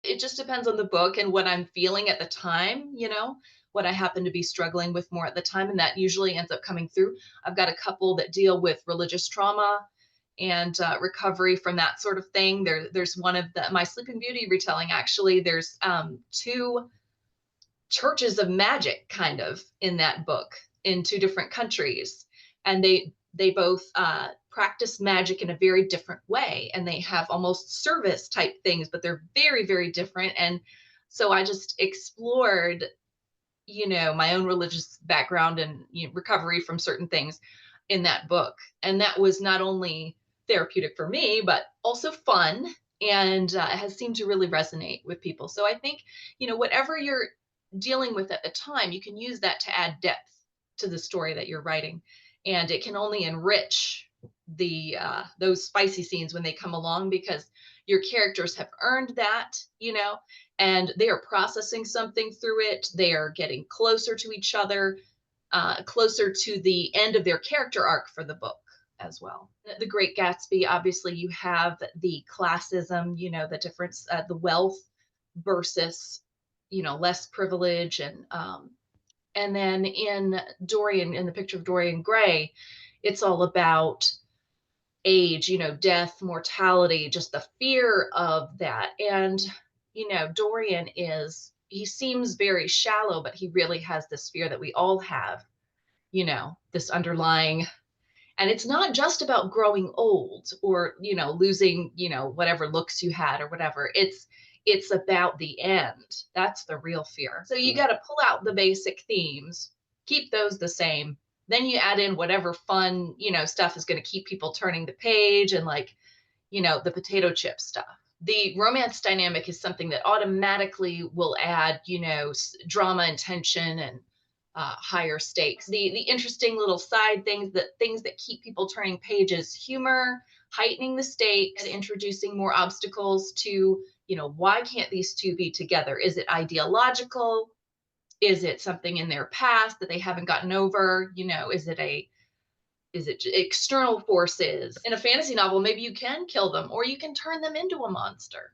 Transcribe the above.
It just depends on the book and what I'm feeling at the time, what I happen to be struggling with more at the time. And that usually ends up coming through. I've got a couple that deal with religious trauma and recovery from that sort of thing. There's one of my Sleeping Beauty retelling, actually. There's two churches of magic kind of in that book in two different countries. And they both practice magic in a very different way, and they have almost service type things, but they're very, very different. And so I just explored, my own religious background and recovery from certain things in that book. And that was not only therapeutic for me, but also fun, and has seemed to really resonate with people. So I think, whatever you're dealing with at the time, you can use that to add depth to the story that you're writing, and it can only enrich the those spicy scenes when they come along, because your characters have earned that, and they are processing something through it. They are getting closer to each other, closer to the end of their character arc for the book as well. The Great Gatsby, obviously, you have the classism, the difference, the wealth versus, less privilege, and then in Dorian, in the picture of Dorian Gray, it's all about age, death, mortality, just the fear of that. And, Dorian he seems very shallow, but he really has this fear that we all have, this underlying, and it's not just about growing old or, losing, whatever looks you had or whatever. It's about the end. That's the real fear. So you got to pull out the basic themes, keep those the same. Then you add in whatever fun, stuff is going to keep people turning the page, and like, the potato chip stuff. The romance dynamic is something that automatically will add, drama and tension and higher stakes. The interesting little side things that keep people turning pages: humor, heightening the stakes, and introducing more obstacles to, why can't these two be together? Is it ideological? Is it something in their past that they haven't gotten over? Is it external forces? In a fantasy novel, maybe you can kill them or you can turn them into a monster.